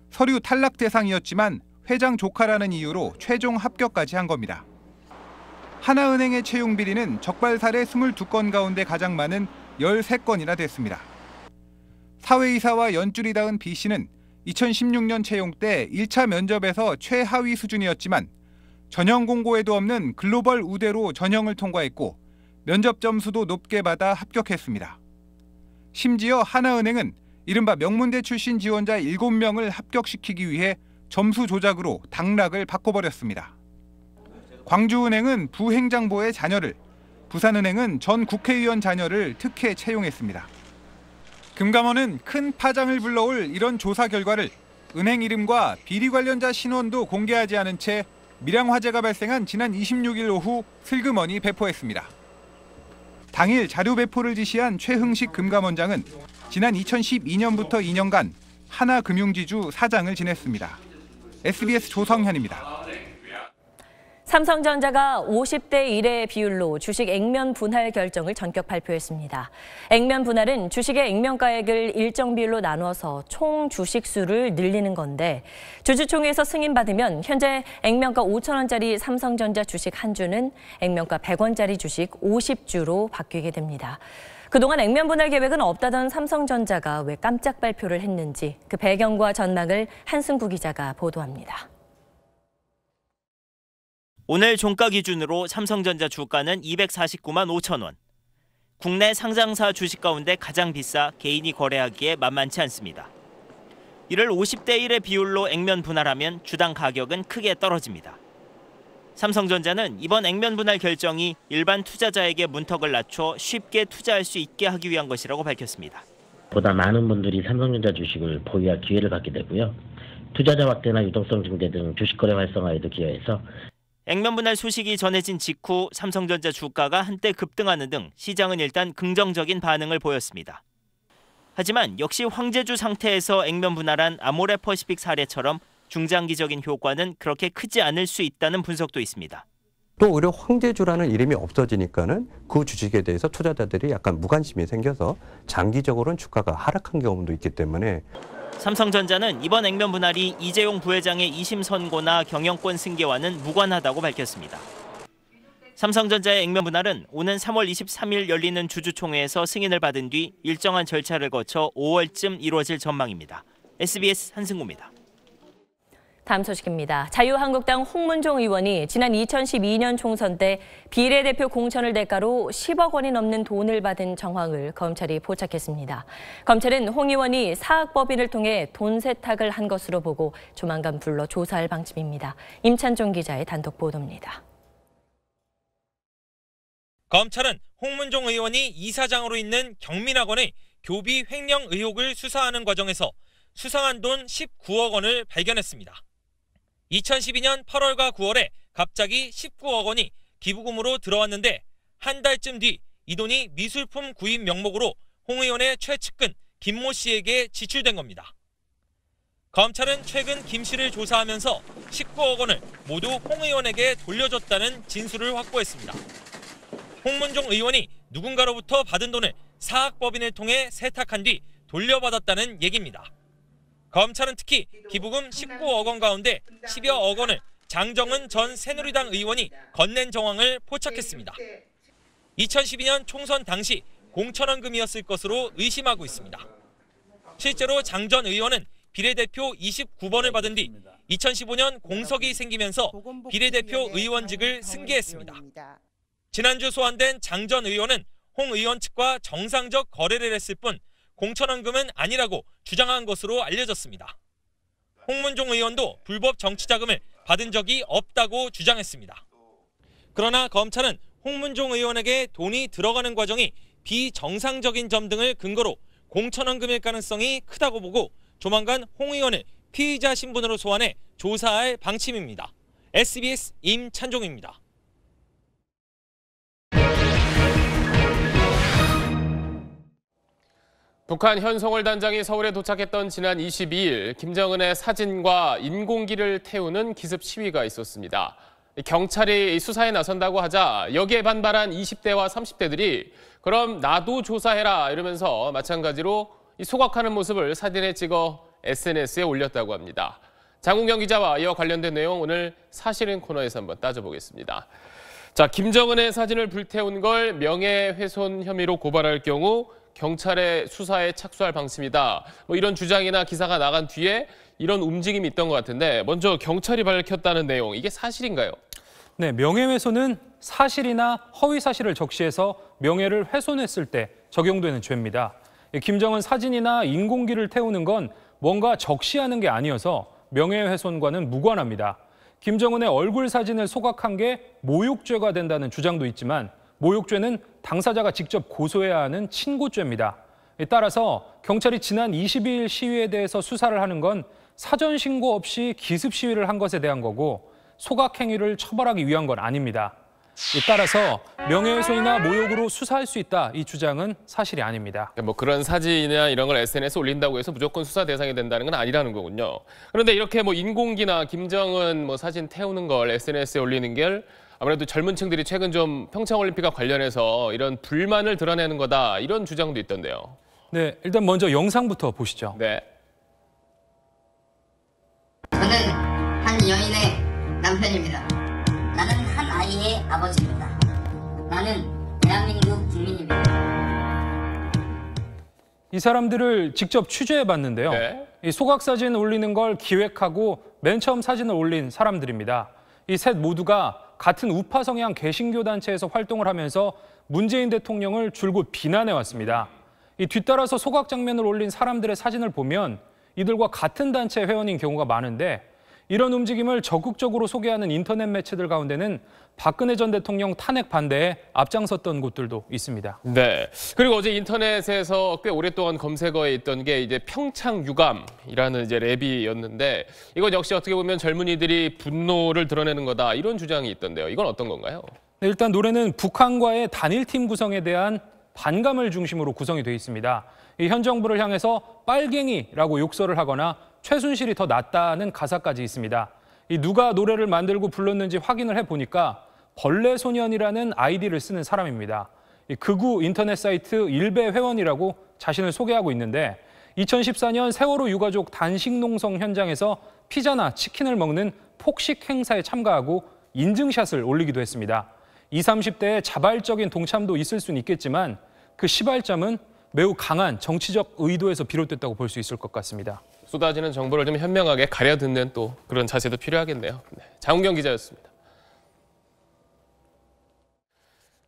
서류 탈락 대상이었지만 회장 조카라는 이유로 최종 합격까지 한 겁니다. 하나은행의 채용 비리는 적발 사례 22건 가운데 가장 많은 13건이나 됐습니다. 사회이사와 연줄이 닿은 B씨는 2016년 채용 때 1차 면접에서 최하위 수준이었지만 전형 공고에도 없는 글로벌 우대로 전형을 통과했고 면접 점수도 높게 받아 합격했습니다. 심지어 하나은행은 이른바 명문대 출신 지원자 7명을 합격시키기 위해 점수 조작으로 당락을 바꿔버렸습니다. 광주은행은 부행장보의 자녀를, 부산은행은 전 국회의원 자녀를 특혜 채용했습니다. 금감원은 큰 파장을 불러올 이런 조사 결과를 은행 이름과 비리 관련자 신원도 공개하지 않은 채 밀양 화재가 발생한 지난 26일 오후 슬그머니 배포했습니다. 당일 자료 배포를 지시한 최흥식 금감원장은 지난 2012년부터 2년간 하나금융지주 사장을 지냈습니다. SBS 조성현입니다. 삼성전자가 50대 1의 비율로 주식 액면 분할 결정을 전격 발표했습니다. 액면 분할은 주식의 액면가액을 일정 비율로 나눠서 총 주식 수를 늘리는 건데 주주총회에서 승인받으면 현재 액면가 5,000원짜리 삼성전자 주식 한 주는 액면가 100원짜리 주식 50주로 바뀌게 됩니다. 그동안 액면 분할 계획은 없다던 삼성전자가 왜 깜짝 발표를 했는지 그 배경과 전망을 한승구 기자가 보도합니다. 오늘 종가 기준으로 삼성전자 주가는 249만 5천 원. 국내 상장사 주식 가운데 가장 비싸 개인이 거래하기에 만만치 않습니다. 이를 50대 1의 비율로 액면 분할하면 주당 가격은 크게 떨어집니다. 삼성전자는 이번 액면 분할 결정이 일반 투자자에게 문턱을 낮춰 쉽게 투자할 수 있게 하기 위한 것이라고 밝혔습니다. 보다 많은 분들이 삼성전자 주식을 보유할 기회를 갖게 되고요. 투자자 확대나 유동성 증대 등 주식 거래 활성화에도 기여해서 액면 분할 소식이 전해진 직후 삼성전자 주가가 한때 급등하는 등 시장은 일단 긍정적인 반응을 보였습니다. 하지만 역시 황제주 상태에서 액면 분할한 아모레퍼시픽 사례처럼 중장기적인 효과는 그렇게 크지 않을 수 있다는 분석도 있습니다. 또 오히려 황제주라는 이름이 없어지니까는 그 주식에 대해서 투자자들이 약간 무관심이 생겨서 장기적으로는 주가가 하락한 경험도 있기 때문에 삼성전자는 이번 액면 분할이 이재용 부회장의 2심 선고나 경영권 승계와는 무관하다고 밝혔습니다. 삼성전자의 액면 분할은 오는 3월 23일 열리는 주주총회에서 승인을 받은 뒤 일정한 절차를 거쳐 5월쯤 이루어질 전망입니다. SBS 한승구입니다. 다음 소식입니다. 자유한국당 홍문종 의원이 지난 2012년 총선 때 비례대표 공천을 대가로 10억 원이 넘는 돈을 받은 정황을 검찰이 포착했습니다. 검찰은 홍 의원이 사학법인을 통해 돈 세탁을 한 것으로 보고 조만간 불러 조사할 방침입니다. 임찬종 기자의 단독 보도입니다. 검찰은 홍문종 의원이 이사장으로 있는 경민학원의 교비 횡령 의혹을 수사하는 과정에서 수상한 돈 19억 원을 발견했습니다. 2012년 8월과 9월에 갑자기 19억 원이 기부금으로 들어왔는데 한 달쯤 뒤 이 돈이 미술품 구입 명목으로 홍 의원의 최측근 김모 씨에게 지출된 겁니다. 검찰은 최근 김 씨를 조사하면서 19억 원을 모두 홍 의원에게 돌려줬다는 진술을 확보했습니다. 홍문종 의원이 누군가로부터 받은 돈을 사학법인을 통해 세탁한 뒤 돌려받았다는 얘기입니다. 검찰은 특히 기부금 19억 원 가운데 10여억 원을 장정은 전 새누리당 의원이 건넨 정황을 포착했습니다. 2012년 총선 당시 공천원금이었을 것으로 의심하고 있습니다. 실제로 장 전 의원은 비례대표 29번을 받은 뒤 2015년 공석이 생기면서 비례대표 의원직을 승계했습니다. 지난주 소환된 장 전 의원은 홍 의원 측과 정상적 거래를 했을 뿐 공천원금은 아니라고 주장한 것으로 알려졌습니다. 홍문종 의원도 불법 정치자금을 받은 적이 없다고 주장했습니다. 그러나 검찰은 홍문종 의원에게 돈이 들어가는 과정이 비정상적인 점 등을 근거로 공천원금일 가능성이 크다고 보고 조만간 홍 의원을 피의자 신분으로 소환해 조사할 방침입니다. SBS 임찬종입니다. 북한 현송월 단장이 서울에 도착했던 지난 22일 김정은의 사진과 인공기를 태우는 기습 시위가 있었습니다. 경찰이 수사에 나선다고 하자 여기에 반발한 20대와 30대들이 그럼 나도 조사해라 이러면서 마찬가지로 소각하는 모습을 사진에 찍어 SNS에 올렸다고 합니다. 장훈경 기자와 이와 관련된 내용 오늘 사실은 코너에서 한번 따져보겠습니다. 자, 김정은의 사진을 불태운 걸 명예훼손 혐의로 고발할 경우 경찰의 수사에 착수할 방침이다. 이런 주장이나 기사가 나간 뒤에 이런 움직임이 있던 것 같은데 먼저 경찰이 밝혔다는 내용, 이게 사실인가요? 네, 명예훼손은 사실이나 허위 사실을 적시해서 명예를 훼손했을 때 적용되는 죄입니다. 김정은 사진이나 인공기를 태우는 건 뭔가 적시하는 게 아니어서 명예훼손과는 무관합니다. 김정은의 얼굴 사진을 소각한 게 모욕죄가 된다는 주장도 있지만 모욕죄는 당사자가 직접 고소해야 하는 친고죄입니다. 따라서 경찰이 지난 22일 시위에 대해서 수사를 하는 건 사전 신고 없이 기습 시위를 한 것에 대한 거고 소각 행위를 처벌하기 위한 건 아닙니다. 따라서 명예훼손이나 모욕으로 수사할 수 있다, 이 주장은 사실이 아닙니다. 뭐 그런 사진이나 이런 걸 SNS에 올린다고 해서 무조건 수사 대상이 된다는 건 아니라는 거군요. 그런데 이렇게 뭐 인공기나 김정은 뭐 사진 태우는 걸 SNS에 올리는 게 아무래도 젊은 층들이 최근 좀 평창올림픽과 관련해서 이런 불만을 드러내는 거다, 이런 주장도 있던데요. 네, 일단 먼저 영상부터 보시죠. 네. 저는 한 여인의 남편입니다. 나는 한 아이의 아버지입니다. 나는 대한민국 국민입니다. 이 사람들을 직접 취재해봤는데요. 네. 이 소각 사진 올리는 걸 기획하고 맨 처음 사진을 올린 사람들입니다. 이 셋 모두가 같은 우파 성향 개신교 단체에서 활동을 하면서 문재인 대통령을 줄곧 비난해왔습니다. 이 뒤따라서 소각 장면을 올린 사람들의 사진을 보면 이들과 같은 단체 회원인 경우가 많은데 이런 움직임을 적극적으로 소개하는 인터넷 매체들 가운데는 박근혜 전 대통령 탄핵 반대에 앞장섰던 곳들도 있습니다. 네. 그리고 어제 인터넷에서 꽤 오랫동안 검색어에 있던 게 이제 평창 유감이라는 이제 랩이었는데 이건 역시 어떻게 보면 젊은이들이 분노를 드러내는 거다, 이런 주장이 있던데요. 이건 어떤 건가요? 네, 일단 노래는 북한과의 단일팀 구성에 대한 반감을 중심으로 구성이 돼 있습니다. 현 정부를 향해서 빨갱이라고 욕설을 하거나 최순실이 더 낫다는 가사까지 있습니다. 누가 노래를 만들고 불렀는지 확인을 해보니까 벌레소년이라는 아이디를 쓰는 사람입니다. 극우 인터넷 사이트 일베 회원이라고 자신을 소개하고 있는데 2014년 세월호 유가족 단식 농성 현장에서 피자나 치킨을 먹는 폭식 행사에 참가하고 인증샷을 올리기도 했습니다. 20, 30대의 자발적인 동참도 있을 수는 있겠지만 그 시발점은 매우 강한 정치적 의도에서 비롯됐다고 볼 수 있을 것 같습니다. 쏟아지는 정보를 좀 현명하게 가려듣는 또 그런 자세도 필요하겠네요. 네, 장훈경 기자였습니다.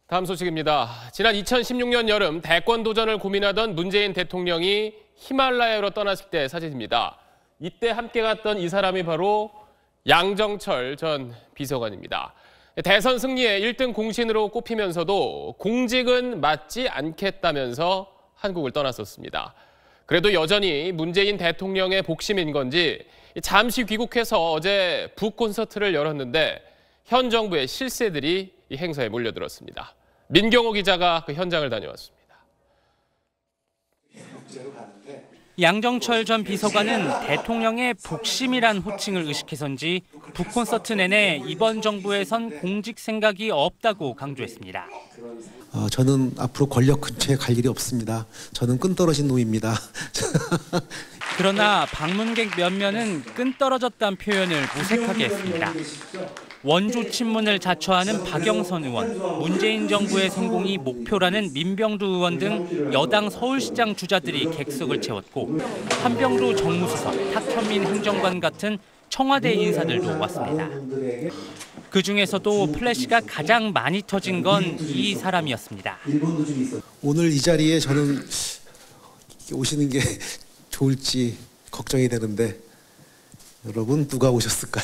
다음 소식입니다. 지난 2016년 여름 대권 도전을 고민하던 문재인 대통령이 히말라야로 떠났을 때의 사진입니다. 이때 함께 갔던 이 사람이 바로 양정철 전 비서관입니다. 대선 승리에 1등 공신으로 꼽히면서도 공직은 맡지 않겠다면서 한국을 떠났었습니다. 그래도 여전히 문재인 대통령의 복심인 건지 잠시 귀국해서 어제 북콘서트를 열었는데 현 정부의 실세들이 이 행사에 몰려들었습니다. 민경호 기자가 그 현장을 다녀왔습니다. 양정철 전 비서관은 대통령의 복심이란 호칭을 의식해서인지 북콘서트 내내 이번 정부에선 공직 생각이 없다고 강조했습니다. 저는 앞으로 권력 근처에 갈 일이 없습니다. 저는 끈떨어진 놈입니다. 그러나 방문객 몇몇은 끈떨어졌다는 표현을 무색하게 했습니다. 원조 친문을 자처하는 박영선 의원, 문재인 정부의 성공이 목표라는 민병두 의원 등 여당 서울시장 주자들이 객석을 채웠고 한병도 정무수석, 탁현민 행정관 같은 청와대 인사들도 왔습니다. 그중에서도 플래시가 가장 많이 터진 건 이 사람이었습니다. 오늘 이 자리에 저는 오시는 게 좋을지 걱정이 되는데 여러분 누가 오셨을까요?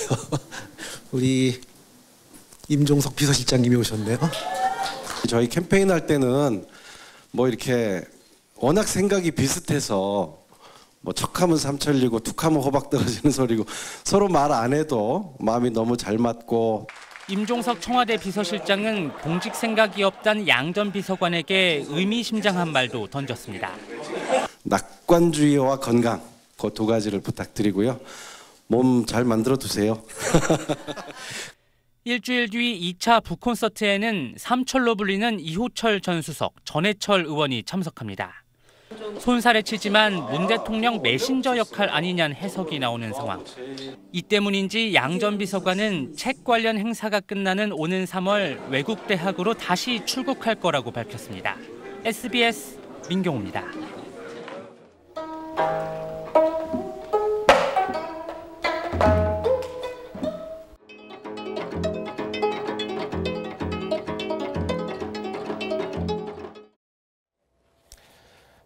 우리 임종석 비서실장님이 오셨네요. 저희 캠페인 할 때는 뭐 이렇게 워낙 생각이 비슷해서 뭐 척하면 삼천리고 툭하면 호박 떨어지는 소리고 서로 말 안 해도 마음이 너무 잘 맞고. 임종석 청와대 비서실장은 공직 생각이 없단 양 전 비서관에게 의미심장한 말도 던졌습니다. 낙관주의와 건강 그 두 가지를 부탁드리고요. 몸 잘 만들어 두세요. 일주일 뒤 2차 북콘서트에는 삼철로 불리는 이호철 전 수석, 전해철 의원이 참석합니다. 손살에 치지만 문 대통령 메신저 역할 아니냐는 해석이 나오는 상황. 이 때문인지 양 전 비서관은 책 관련 행사가 끝나는 오는 3월 외국 대학으로 다시 출국할 거라고 밝혔습니다. SBS 민경호입니다.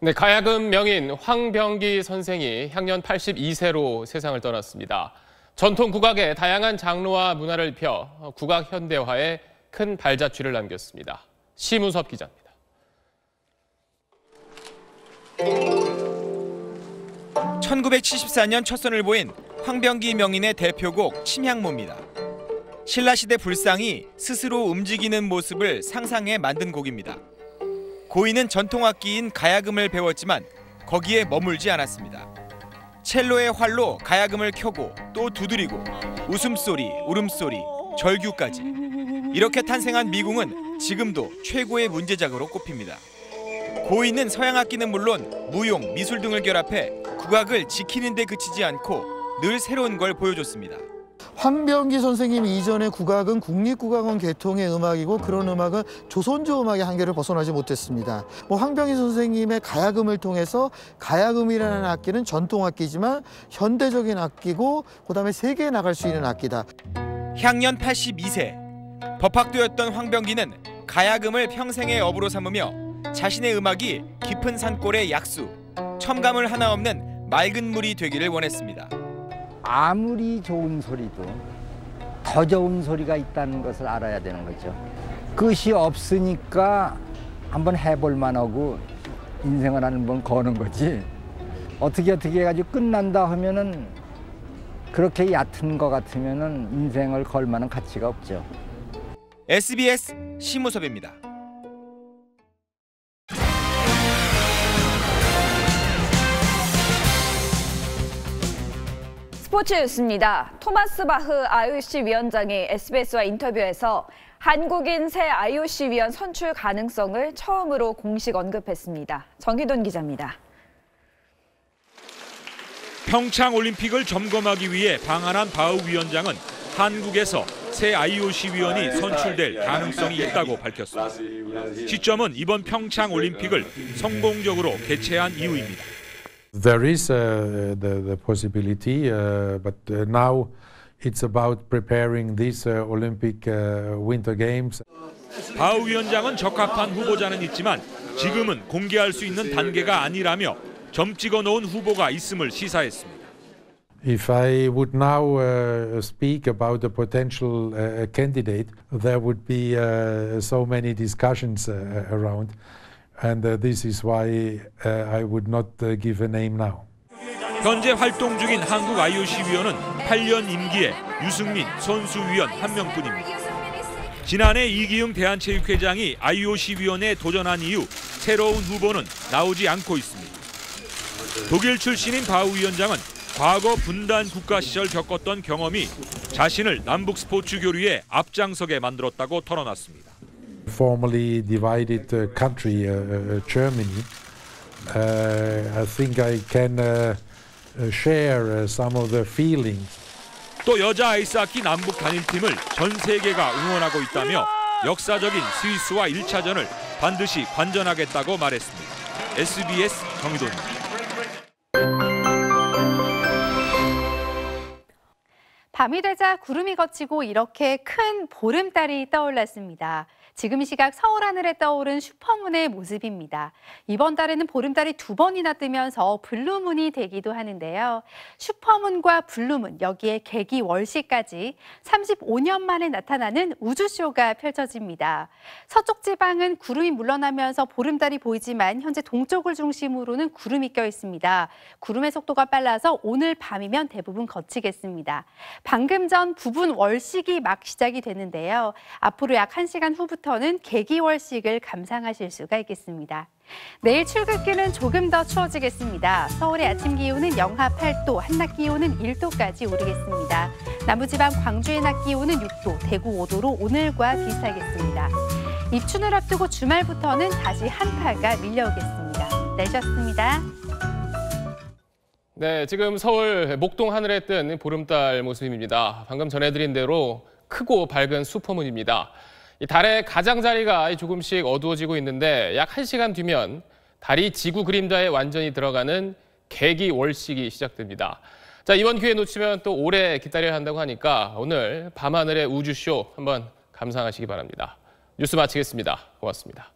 네, 가야금 명인 황병기 선생이 향년 82세로 세상을 떠났습니다. 전통 국악의 다양한 장르와 문화를 펴 국악 현대화에 큰 발자취를 남겼습니다. 심우섭 기자입니다. 1974년 첫 선을 보인 황병기 명인의 대표곡 침향모입니다. 신라시대 불상이 스스로 움직이는 모습을 상상해 만든 곡입니다. 고인은 전통악기인 가야금을 배웠지만 거기에 머물지 않았습니다. 첼로의 활로 가야금을 켜고 또 두드리고 웃음소리, 울음소리, 절규까지. 이렇게 탄생한 미궁은 지금도 최고의 문제작으로 꼽힙니다. 고인은 서양악기는 물론 무용, 미술 등을 결합해 국악을 지키는 데 그치지 않고 늘 새로운 걸 보여줬습니다. 황병기 선생님 이전의 국악은 국립국악원 계통의 음악이고 그런 음악은 조선조 음악의 한계를 벗어나지 못했습니다. 황병기 선생님의 가야금을 통해서 가야금이라는 악기는 전통악기지만 현대적인 악기고 그다음에 세계에 나갈 수 있는 악기다. 향년 82세, 법학도였던 황병기는 가야금을 평생의 업으로 삼으며 자신의 음악이 깊은 산골의 약수, 첨가물 하나 없는 맑은 물이 되기를 원했습니다. 아무리 좋은 소리도 더 좋은 소리가 있다는 것을 알아야 되는 거죠. 끝이 없으니까 한번 해볼 만하고 인생을 한번 거는 거지. 어떻게 해가지고 끝난다 하면은 그렇게 얕은 것 같으면은 인생을 걸 만한 가치가 없죠. SBS 심우섭입니다. 스포츠 뉴스입니다. 토마스 바흐 IOC 위원장이 SBS와 인터뷰에서 한국인 새 IOC 위원 선출 가능성을 처음으로 공식 언급했습니다. 정희돈 기자입니다. 평창 올림픽을 점검하기 위해 방한한 바흐 위원장은 한국에서 새 IOC 위원이 선출될 가능성이 있다고 밝혔습니다. 시점은 이번 평창 올림픽을 성공적으로 개최한 이후입니다. There is the possibility, but now it's about preparing these Olympic Winter Games. 바흐 위원장은 적합한 후보자는 있지만 지금은 공개할 수 있는 단계가 아니라며 점 찍어 놓은 후보가 있음을 시사했습니다. If I would now speak about a potential candidate, there would be so many discussions around, and this is why I would not give a name now. 현재 활동 중인 한국 IOC 위원은 8년 임기에 유승민 선수위원 1명뿐입니다. 지난해 이기흥 대한체육회장이 IOC 위원에 도전한 이후 새로운 후보는 나오지 않고 있습니다. 독일 출신인 바흐 위원장은 과거 분단 국가 시절 겪었던 경험이 자신을 남북 스포츠 교류에 앞장서게 만들었다고 털어놨습니다. Formerly divided country, Germany, I think I can share some of the feelings. 또 여자 아이스하키 남북 단일팀을 전 세계가 응원하고 있다며 역사적인 스위스와 1차전을 반드시 관전하겠다고 말했습니다. SBS 정희돈입니다. 밤이 되자 구름이 걷히고 이렇게 큰 보름달이 떠올랐습니다. 지금 이 시각 서울 하늘에 떠오른 슈퍼문의 모습입니다. 이번 달에는 보름달이 2번이나 뜨면서 블루문이 되기도 하는데요. 슈퍼문과 블루문, 여기에 개기월시까지 35년 만에 나타나는 우주쇼가 펼쳐집니다. 서쪽 지방은 구름이 물러나면서 보름달이 보이지만 현재 동쪽을 중심으로는 구름이 껴 있습니다. 구름의 속도가 빨라서 오늘 밤이면 대부분 걷히겠습니다. 방금 전 부분 월식이 막 시작이 되는데요. 앞으로 약 1시간 후부터는 개기월식을 감상하실 수가 있겠습니다. 내일 출근길은 조금 더 추워지겠습니다. 서울의 아침 기온은 영하 8도, 한낮 기온은 1도까지 오르겠습니다. 남부지방 광주의 낮 기온은 6도, 대구 5도로 오늘과 비슷하겠습니다. 입춘을 앞두고 주말부터는 다시 한파가 밀려오겠습니다. 날씨였습니다. 네, 지금 서울 목동 하늘에 뜬 보름달 모습입니다. 방금 전해드린 대로 크고 밝은 슈퍼문입니다. 이 달의 가장자리가 조금씩 어두워지고 있는데 약 1시간 뒤면 달이 지구 그림자에 완전히 들어가는 개기월식이 시작됩니다. 자, 이번 기회 놓치면 또 오래 기다려야 한다고 하니까 오늘 밤하늘의 우주쇼 한번 감상하시기 바랍니다. 뉴스 마치겠습니다. 고맙습니다.